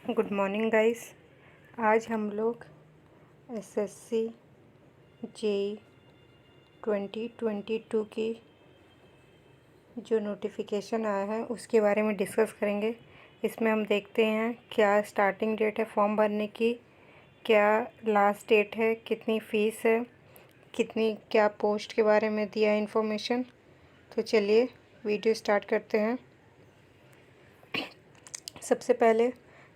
Good morning guys. आज हम लोग एसएससी जेई 2022 की जो नोटिफिकेशन आया है उसके बारे में डिस्कस करेंगे। इसमें हम देखते हैं क्या स्टार्टिंग डेट है फॉर्म भरने की, क्या लास्ट डेट है, कितनी फ़ीस है, कितनी क्या पोस्ट के बारे में दिया है इन्फॉर्मेशन। तो चलिए वीडियो स्टार्ट करते हैं। सबसे पहले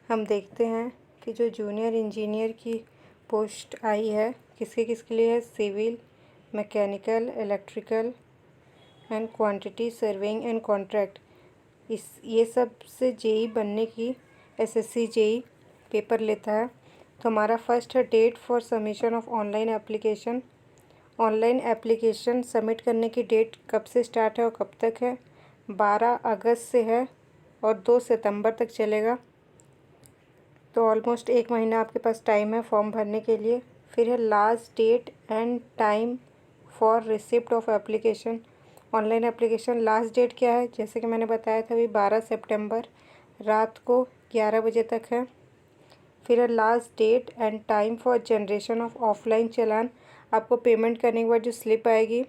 हम देखते हैं कि जो जूनियर इंजीनियर की पोस्ट आई है किसके लिए है। Civil, mechanical, electrical and quantity surveying and contract. ये सब से जेई बनने की एसएससी जेई पेपर लेता है। तो हमारा फर्स्ट है date for submission of online application. Online application submit करने की डेट कब से स्टार्ट है और कब तक है। 12 अगस्त से है और 2 सितंबर तक चलेगा। तो ऑलमोस्ट 1 महीना आपके पास टाइम है फॉर्म भरने के लिए। फिर है last date and time for receipt of application. Online application last date क्या है, जैसे कि मैंने बताया था अभी 12 सितंबर रात को 11 बजे तक है। फिर है last date and time for generation of offline challan. आपको पेमेंट करने के बाद जो स्लिप आएगी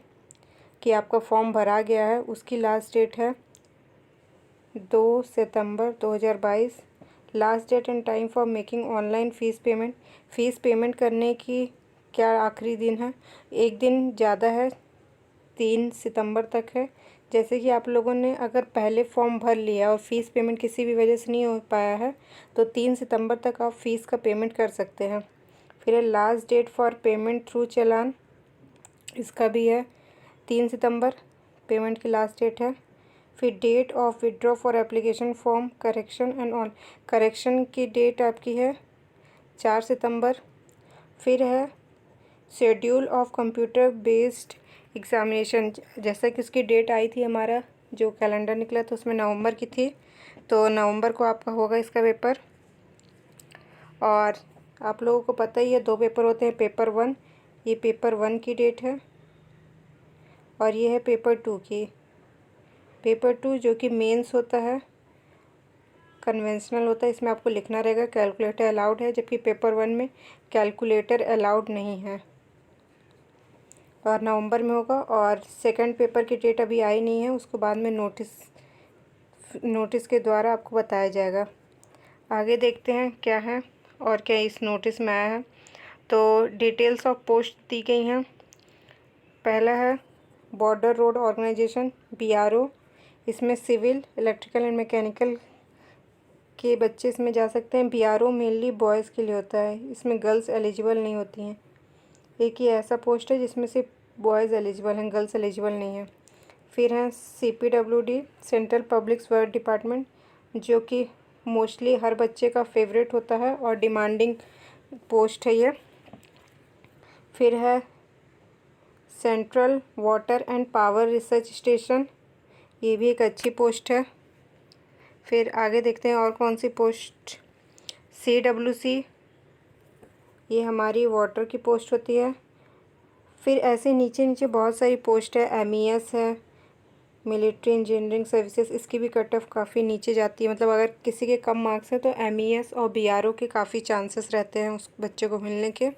कि आपका फॉर्म भरा गया है उसकी लास्ट डेट है 2 सितंबर 2022। Last date and time for making online fees payment. Fees payment करने की क्या आखिरी दिन है, एक दिन ज़्यादा है, 3 सितंबर तक है। जैसे कि आप लोगों ने अगर पहले फॉर्म भर लिया और फ़ीस पेमेंट किसी भी वजह से नहीं हो पाया है तो 3 सितंबर तक आप फ़ीस का पेमेंट कर सकते हैं। फिर है last date for payment through challan, इसका भी है 3 सितंबर पेमेंट की लास्ट डेट है। फिर date of withdraw for application form correction and on correction की डेट आपकी है 4 सितंबर। फिर है schedule of computer based examination. जैसा कि उसकी डेट आई थी, हमारा जो कैलेंडर निकला था उसमें नवंबर की थी, तो नवंबर को आपका होगा इसका पेपर। और आप लोगों को पता ही है 2 पेपर होते हैं। पेपर 1, ये पेपर 1 की डेट है और ये है पेपर 2 की। पेपर 2 जो कि मेंस होता है, कन्वेंशनल होता है, इसमें आपको लिखना रहेगा कैलकुलेटर अलाउड है, जबकि पेपर 1 में कैलकुलेटर अलाउड नहीं है और नवंबर में होगा। और सेकंड पेपर की डेट अभी आई नहीं है, उसको बाद में नोटिस के द्वारा आपको बताया जाएगा। आगे देखते हैं क्या है और क्या इस नोटिस में आया है। तो डिटेल्स ऑफ पोस्ट दी गई हैं। पहला है बॉर्डर रोड ऑर्गेनाइजेशन BRO। इसमें सिविल, इलेक्ट्रिकल एंड मैकेनिकल के बच्चे इसमें जा सकते हैं। BRO मेनली बॉयज़ के लिए होता है, इसमें गर्ल्स एलिजिबल नहीं होती हैं। एक ही ऐसा पोस्ट है जिसमें सिर्फ बॉयज़ एलिजिबल हैं, गर्ल्स एलिजिबल नहीं है। फिर है CPWD, central public work department, जो कि मोस्टली हर बच्चे का फेवरेट होता है और डिमांडिंग पोस्ट है ये। फिर है central water and power research station, ये भी एक अच्छी पोस्ट है। फिर आगे देखते हैं और कौन सी पोस्ट। CWC, ये हमारी वाटर की पोस्ट होती है। फिर ऐसे नीचे नीचे बहुत सारी पोस्ट है। MES है, मिलिट्री इंजीनियरिंग सर्विसेज, इसकी भी कट ऑफ काफ़ी नीचे जाती है। मतलब अगर किसी के कम मार्क्स हैं तो MES और BRO के काफ़ी चांसेस रहते हैं उस बच्चे को मिलने के।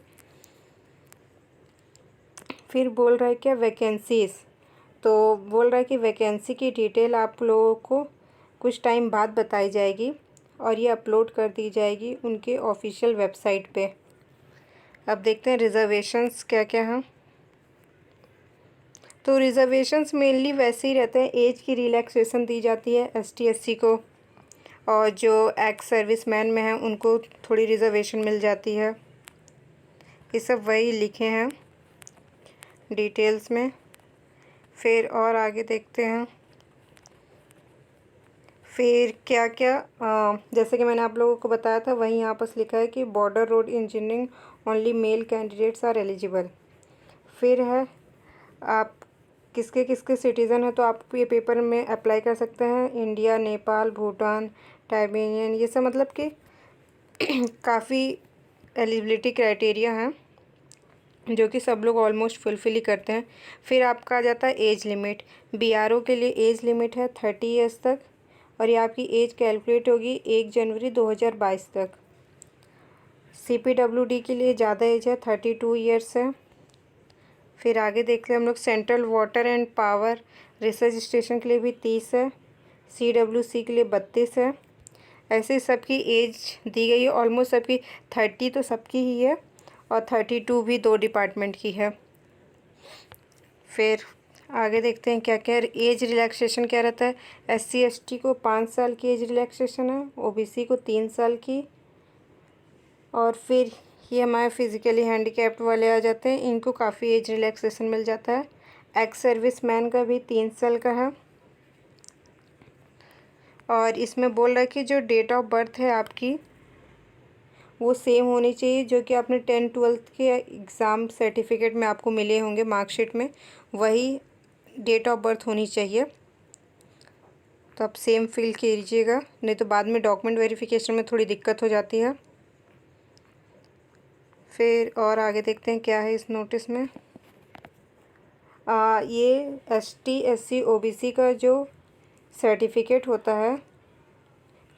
फिर बोल रहा है क्या वैकेंसीज़, तो बोल रहा है कि वैकेंसी की डिटेल आप लोगों को कुछ टाइम बाद बताई जाएगी और ये अपलोड कर दी जाएगी उनके ऑफिशियल वेबसाइट पे। अब देखते हैं रिज़र्वेशंस क्या क्या हैं। तो रिज़र्वेशंस मेनली वैसे ही रहते हैं, एज की रिलैक्सेशन दी जाती है ST SC को, और जो एक्स सर्विस मैन में हैं उनको थोड़ी रिज़र्वेशन मिल जाती है। ये सब वही लिखे हैं डिटेल्स में। फिर और आगे देखते हैं फिर क्या क्या। जैसे कि मैंने आप लोगों को बताया था वही यहाँ पर लिखा है कि border road engineering only male candidates are eligible. फिर है आप किसके किसके सिटीज़न हैं, तो आप ये पेपर में अप्लाई कर सकते हैं। इंडिया, नेपाल, भूटान, टाइबेनियन, ये सब मतलब कि काफ़ी एलिजिबिलिटी क्राइटेरिया हैं जो कि सब लोग ऑलमोस्ट फुलफ़िल ही करते हैं। फिर आपका आ जाता है एज लिमिट। BRO के लिए एज लिमिट है 30 ईयर्स तक और ये आपकी एज कैलकुलेट होगी 1 जनवरी 2022 तक। CPWD के लिए ज़्यादा एज है, 32 ईयर्स है। फिर आगे देखते हैं हम लोग central water and power research station के लिए भी 30 है। CWC के लिए 32 है। ऐसे सबकी एज दी गई है, ऑलमोस्ट सबकी 30 तो सबकी ही है और 32 भी 2 डिपार्टमेंट की है। फिर आगे देखते हैं क्या क्या एज रिलैक्सेशन क्या रहता है। SC ST को 5 साल की एज रिलैक्सेशन है, OBC को 3 साल की। और फिर ये हमारे फिज़िकली हैंडीकैप्ड वाले आ जाते हैं, इनको काफ़ी एज रिलैक्सेशन मिल जाता है। एक्स सर्विस मैन का भी 3 साल का है। और इसमें बोल रहा है कि जो डेट ऑफ बर्थ है आपकी वो सेम होनी चाहिए जो कि आपने 10th-12th के एग्ज़ाम सर्टिफिकेट में आपको मिले होंगे, मार्कशीट में वही डेट ऑफ बर्थ होनी चाहिए। तो आप सेम फिल कीजिएगा, नहीं तो बाद में डॉक्यूमेंट वेरिफिकेशन में थोड़ी दिक्कत हो जाती है। फिर और आगे देखते हैं क्या है इस नोटिस में। ये ST SC OBC का जो सर्टिफिकेट होता है,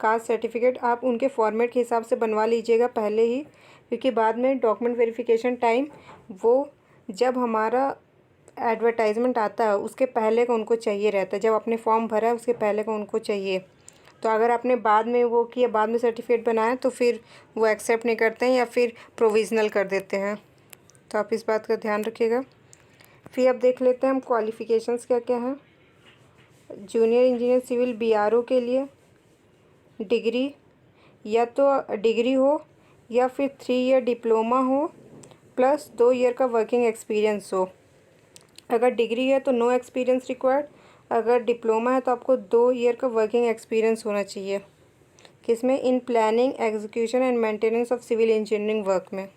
कास्ट सर्टिफिकेट, आप उनके फॉर्मेट के हिसाब से बनवा लीजिएगा पहले ही, क्योंकि बाद में डॉक्यूमेंट वेरिफिकेशन टाइम वो जब हमारा एडवर्टाइजमेंट आता है उसके पहले का उनको चाहिए रहता है। जब आपने फॉर्म भरा है उसके पहले का उनको चाहिए। तो अगर आपने बाद में वो किया, बाद में सर्टिफिकेट बनाया, तो फिर वो एक्सेप्ट नहीं करते हैं या फिर प्रोविज़नल कर देते हैं। तो आप इस बात का ध्यान रखिएगा। फिर अब देख लेते हैं हम क्वालिफ़िकेशंस क्या क्या हैं। जूनियर इंजीनियर सिविल BRO के लिए डिग्री, या तो डिग्री हो या फिर 3 ईयर डिप्लोमा हो प्लस 2 ईयर का वर्किंग एक्सपीरियंस हो। अगर डिग्री है तो नो एक्सपीरियंस रिक्वायर्ड, अगर डिप्लोमा है तो आपको 2 ईयर का वर्किंग एक्सपीरियंस होना चाहिए। किसमें? In planning, execution and maintenance of civil engineering work में।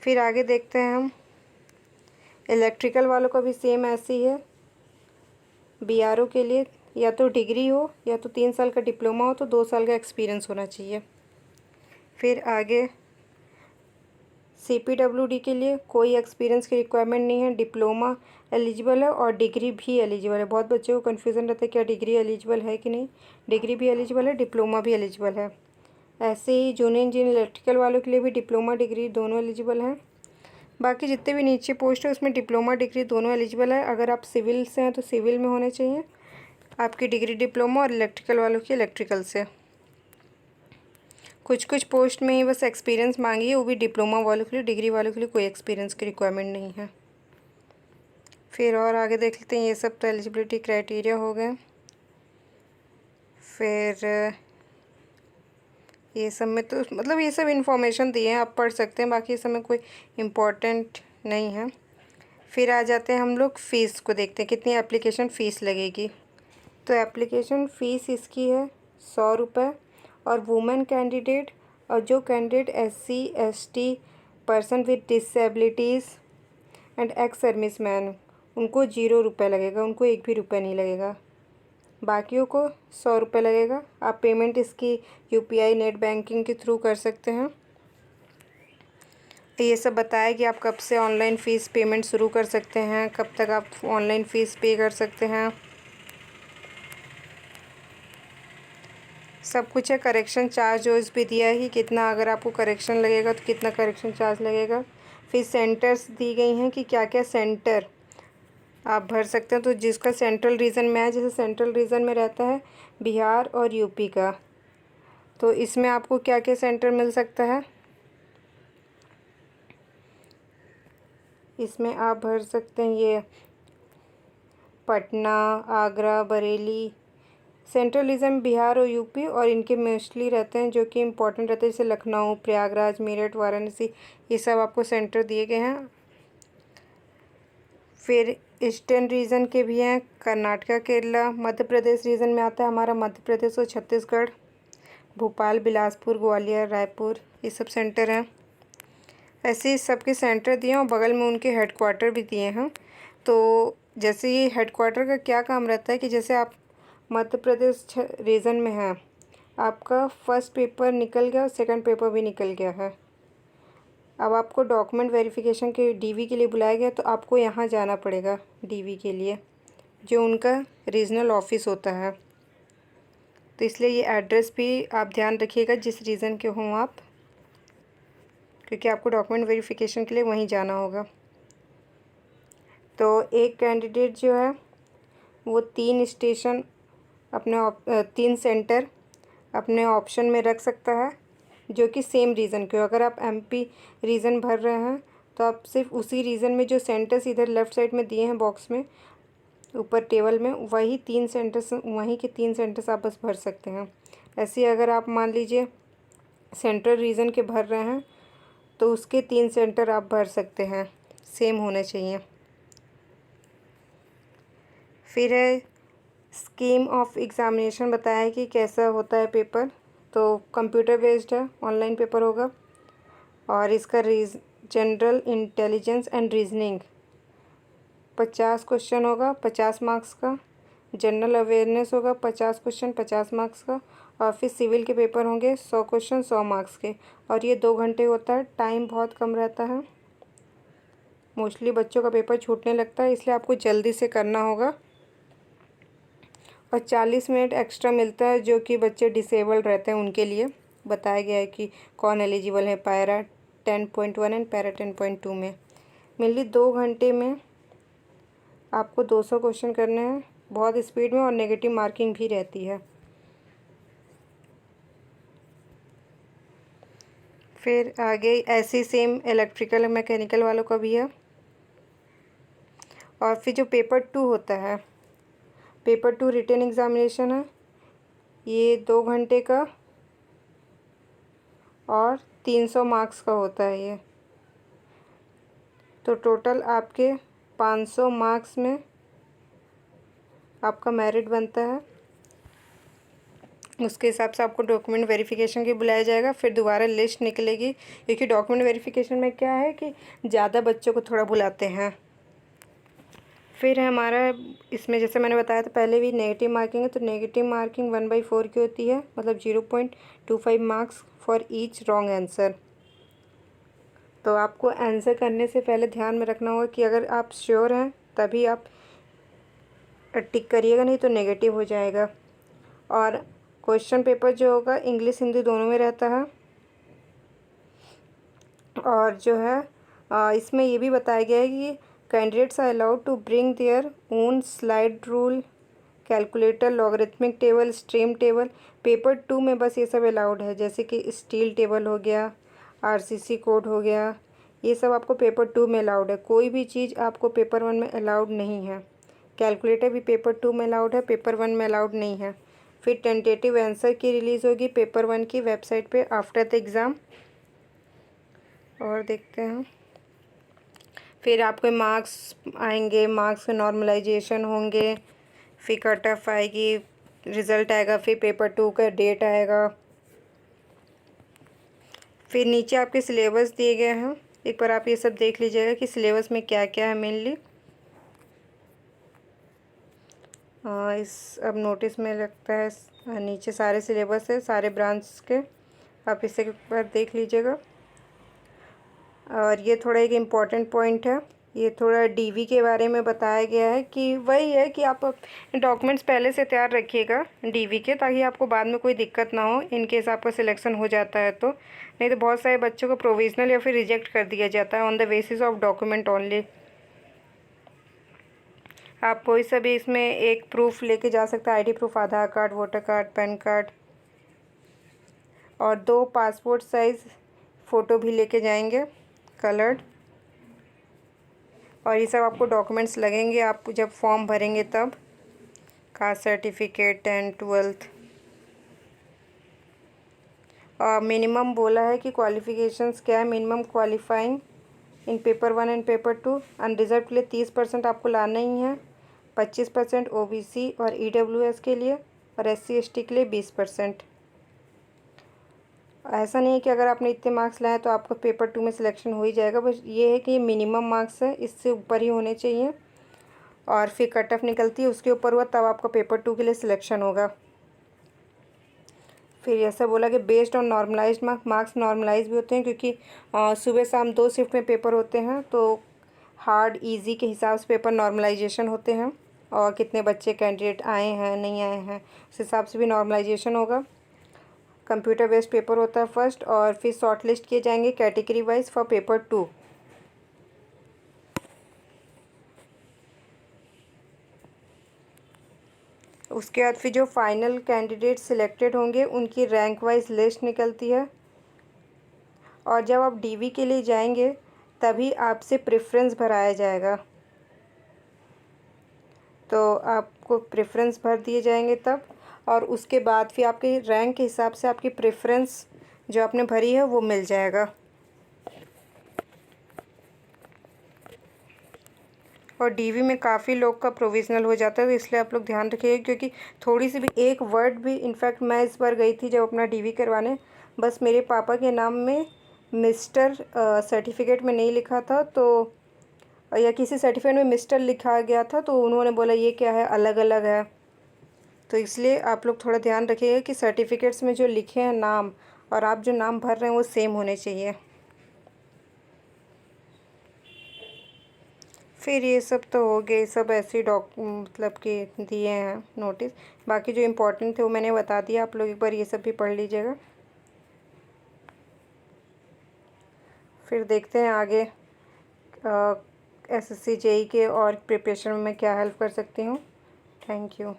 फिर आगे देखते हैं हम इलेक्ट्रिकल वालों का भी सेम ऐसे ही है। BRO के लिए या तो डिग्री हो या तो 3 साल का डिप्लोमा हो, तो 2 साल का एक्सपीरियंस होना चाहिए। फिर आगे CPWD के लिए कोई एक्सपीरियंस की रिक्वायरमेंट नहीं है, डिप्लोमा एलिजिबल है और डिग्री भी एलिजिबल है। बहुत बच्चों को कन्फ्यूज़न रहता है क्या डिग्री एलिजिबल है कि नहीं। डिग्री भी एलिजिबल है, डिप्लोमा भी एलिजिबल है। ऐसे ही जूनियर इंजीनियर इलेक्ट्रिकल वालों के लिए भी डिप्लोमा डिग्री दोनों एलिजिबल हैं। बाकी जितने भी नीचे पोस्ट है उसमें डिप्लोमा डिग्री दोनों एलिजिबल है। अगर आप सिविल से हैं तो सिविल में होने चाहिए आपकी डिग्री डिप्लोमा, और इलेक्ट्रिकल वालों की इलेक्ट्रिकल से। कुछ कुछ पोस्ट में ही बस एक्सपीरियंस मांगी है, वो भी डिप्लोमा वालों के लिए। डिग्री वालों के लिए कोई एक्सपीरियंस की रिक्वायरमेंट नहीं है। फिर और आगे देख लेते हैं, ये सब तो एलिजिबिलिटी क्राइटेरिया हो गए। फिर ये सब में तो मतलब ये सब इन्फॉर्मेशन दिए हैं, आप पढ़ सकते हैं, बाकी इस समय कोई इम्पोर्टेंट नहीं है। फिर आ जाते हैं हम लोग फ़ीस को देखते हैं, कितनी एप्लीकेशन फ़ीस लगेगी। तो एप्लीकेशन फ़ीस इसकी है 100 रुपये, और वुमेन कैंडिडेट और जो candidate SC ST, person with disabilities and ex service man, उनको 0 रुपये लगेगा, उनको 1 भी रुपये नहीं लगेगा। बाकियों को 100 रुपये लगेगा। आप पेमेंट इसकी UPI नेट बैंकिंग के थ्रू कर सकते हैं। ये सब बताया कि आप कब से ऑनलाइन फ़ीस पेमेंट शुरू कर सकते हैं, कब तक आप ऑनलाइन फ़ीस पे कर सकते हैं, सब कुछ है। करेक्शन चार्ज भी दिया है, कितना अगर आपको करेक्शन लगेगा तो कितना करेक्शन चार्ज लगेगा। फिर सेंटर्स दी गई हैं कि क्या क्या सेंटर आप भर सकते हैं। तो जिसका सेंट्रल रीजन में है, जैसे सेंट्रल रीजन में रहता है बिहार और UP का, तो इसमें आपको क्या क्या सेंटर मिल सकता है। इसमें आप भर सकते हैं ये पटना, आगरा, बरेली। सेंट्रल रीजन बिहार और UP, और इनके मोस्टली रहते हैं जो कि इम्पोर्टेंट रहते हैं, जैसे लखनऊ, प्रयागराज, मेरठ, वाराणसी, ये सब आपको सेंटर दिए गए हैं। फिर ईस्टर्न रीजन के भी हैं, कर्नाटका, केरला। मध्य प्रदेश रीजन में आता है हमारा मध्य प्रदेश और छत्तीसगढ़, भोपाल, बिलासपुर, ग्वालियर, रायपुर, ये सब सेंटर हैं। ऐसे ही सबके सेंटर दिए हैं और बगल में उनके हेडक्वार्टर भी दिए हैं। तो जैसे ये हेडक्वार्टर का क्या काम रहता है कि जैसे आप मध्य प्रदेश रीजन में हैं, आपका फर्स्ट पेपर निकल गया और सेकंड पेपर भी निकल गया है, अब आपको डॉक्यूमेंट वेरिफिकेशन के DV के लिए बुलाया गया, तो आपको यहाँ जाना पड़ेगा DV के लिए, जो उनका रीजनल ऑफिस होता है। तो इसलिए ये एड्रेस भी आप ध्यान रखिएगा जिस रीज़न के हों आप, क्योंकि आपको डॉक्यूमेंट वेरिफिकेशन के लिए वहीं जाना होगा। तो एक कैंडिडेट जो है वो 3 स्टेशन अपने 3 सेंटर अपने ऑप्शन में रख सकता है जो कि सेम रीज़न के हो। अगर आप एमपी रीज़न भर रहे हैं तो आप सिर्फ उसी रीज़न में जो सेंटर्स इधर लेफ़्ट साइड में दिए हैं बॉक्स में ऊपर टेबल में, वही 3 सेंटर्स, वहीं के 3 सेंटर्स आप बस भर सकते हैं। ऐसे अगर आप मान लीजिए सेंट्रल रीजन के भर रहे हैं तो उसके 3 सेंटर आप भर सकते हैं, सेम होने चाहिए। फिर है स्कीम ऑफ एग्ज़ामिनेशन, बताया है कि कैसा होता है पेपर। तो कंप्यूटर बेस्ड है, ऑनलाइन पेपर होगा। और इसका general intelligence and reasoning 50 question होगा, 50 मार्क्स का। जनरल अवेयरनेस होगा 50 क्वेश्चन, 50 मार्क्स का। और फिर सिविल के पेपर होंगे 100 क्वेश्चन, 100 मार्क्स के। और ये 2 घंटे होता है, टाइम बहुत कम रहता है। मोस्टली बच्चों का पेपर छूटने लगता है, इसलिए आपको जल्दी से करना होगा। और 40 मिनट एक्स्ट्रा मिलता है जो कि बच्चे डिसेबल्ड रहते हैं उनके लिए। बताया गया है कि कौन एलिजिबल है पैरा 10.1 एंड पैरा 10.2 में। मेनली 2 घंटे में आपको 200 क्वेश्चन करने हैं, बहुत स्पीड में, और नेगेटिव मार्किंग भी रहती है। फिर आगे ऐसी सेम इलेक्ट्रिकल मैकेनिकल वालों का भी है। और फिर जो पेपर 2 होता है, पेपर 2 रिटन एग्ज़ामिनेशन है, ये 2 घंटे का और 300 मार्क्स का होता है ये। तो टोटल आपके 500 मार्क्स में आपका मेरिट बनता है। उसके हिसाब से आपको डॉक्यूमेंट वेरिफिकेशन के बुलाया जाएगा, फिर दोबारा लिस्ट निकलेगी। क्योंकि डॉक्यूमेंट वेरिफिकेशन में क्या है कि ज़्यादा बच्चों को थोड़ा बुलाते हैं। फिर है हमारा इसमें, जैसे मैंने बताया था पहले भी, नेगेटिव मार्किंग है। तो नेगेटिव मार्किंग 1/4 की होती है, मतलब 0.25 marks for each wrong answer. तो आपको आंसर करने से पहले ध्यान में रखना होगा कि अगर आप श्योर हैं तभी आप टिक करिएगा, नहीं तो नेगेटिव हो जाएगा। और क्वेश्चन पेपर जो होगा इंग्लिश हिंदी दोनों में रहता है। और जो है इसमें ये भी बताया गया है कि candidates are allowed to bring their own slide rule, calculator, logarithmic table, stream table. Paper 2 में बस ये सब अलाउड है, जैसे कि स्टील टेबल हो गया, आरसीसी कोड हो गया, ये सब आपको पेपर 2 में अलाउड है। कोई भी चीज़ आपको पेपर 1 में अलाउड नहीं है। कैलकुलेटर भी पेपर 2 में अलाउड है, पेपर 1 में अलाउड नहीं है। फिर टेंटेटिव आंसर की रिलीज़ होगी पेपर 1 की वेबसाइट पे आफ्टर द एग्ज़ाम। और देखते हैं, फिर आपके मार्क्स आएंगे, मार्क्स के नॉर्मलाइजेशन होंगे, फिर कट ऑफ आएगी, रिज़ल्ट आएगा, फिर पेपर 2 का डेट आएगा। फिर नीचे आपके सिलेबस दिए गए हैं, एक बार आप ये सब देख लीजिएगा कि सिलेबस में क्या क्या है मेनली। इस अब नोटिस में लगता है नीचे सारे सिलेबस है सारे ब्रांच के, आप इसे एक बार देख लीजिएगा। और ये थोड़ा एक इम्पॉर्टेंट पॉइंट है, ये थोड़ा डीवी के बारे में बताया गया है कि वही है कि आप डॉक्यूमेंट्स पहले से तैयार रखिएगा डीवी के, ताकि आपको बाद में कोई दिक्कत ना हो इन केस आपका सिलेक्शन हो जाता है तो। नहीं तो बहुत सारे बच्चों को प्रोविजनल या फिर रिजेक्ट कर दिया जाता है on the basis of document only. आप कोई सा भी इसमें एक प्रूफ लेके जा सकते हैं, ID proof, Aadhaar card, voter card, PAN card, और 2 पासपोर्ट साइज़ फ़ोटो भी लेके जाएंगे कलर्ड। और ये सब आपको डॉक्यूमेंट्स लगेंगे आप जब फॉर्म भरेंगे तब, कास्ट सर्टिफिकेट, 10th 12th। और मिनिमम बोला है कि क्वालिफ़िकेशंस क्या है, minimum qualifying in paper 1 and paper 2। Unreserve के लिए 30% आपको लाना ही है, 25% ओबीसी और ईडब्ल्यूएस के लिए, और एससी एसटी के लिए 20%। ऐसा नहीं है कि अगर आपने इतने मार्क्स लाए तो आपका पेपर 2 में सिलेक्शन हो ही जाएगा, बस ये है कि मिनिमम मार्क्स है, इससे ऊपर ही होने चाहिए। और फिर कट ऑफ निकलती है, उसके ऊपर हुआ तब आपका पेपर 2 के लिए सिलेक्शन होगा। फिर ऐसा बोला कि based on normalised marks normalise भी होते हैं, क्योंकि सुबह शाम 2 शिफ्ट में पेपर होते हैं, तो हार्ड इजी के हिसाब से पेपर नॉर्मलाइजेशन होते हैं। और कितने बच्चे कैंडिडेट आए हैं नहीं आए हैं, उस हिसाब से भी नॉर्मलाइजेशन होगा। कंप्यूटर बेस्ड पेपर होता है फर्स्ट, और फिर शॉर्ट लिस्ट किए जाएंगे कैटेगरी वाइज फॉर पेपर 2। उसके बाद फिर जो फाइनल कैंडिडेट सिलेक्टेड होंगे उनकी रैंक वाइज लिस्ट निकलती है, और जब आप डीवी के लिए जाएंगे तभी आपसे प्रेफरेंस भराया जाएगा। तो आपको प्रेफरेंस भर दिए जाएंगे तब, और उसके बाद फिर आपके रैंक के हिसाब से आपकी प्रेफरेंस जो आपने भरी है वो मिल जाएगा। और डीवी में काफ़ी लोग का प्रोविज़नल हो जाता है, तो इसलिए आप लोग ध्यान रखिएगा, क्योंकि थोड़ी सी भी एक वर्ड भी, इनफैक्ट मैं इस बार गई थी जब अपना डीवी करवाने, बस मेरे पापा के नाम में मिस्टर सर्टिफिकेट में नहीं लिखा था, तो या किसी सर्टिफिकेट में मिस्टर लिखा गया था, तो उन्होंने बोला ये क्या है, अलग अलग है। तो इसलिए आप लोग थोड़ा ध्यान रखिएगा कि सर्टिफिकेट्स में जो लिखे हैं नाम और आप जो नाम भर रहे हैं वो सेम होने चाहिए। फिर ये सब तो हो गए, सब ऐसे मतलब कि दिए हैं नोटिस। बाकी जो इम्पोर्टेंट थे वो मैंने बता दिया, आप लोग एक बार ये सब भी पढ़ लीजिएगा। फिर देखते हैं आगे एसएससी जेई के और प्रिपरेशन में मैं क्या हेल्प कर सकती हूँ। Thank you.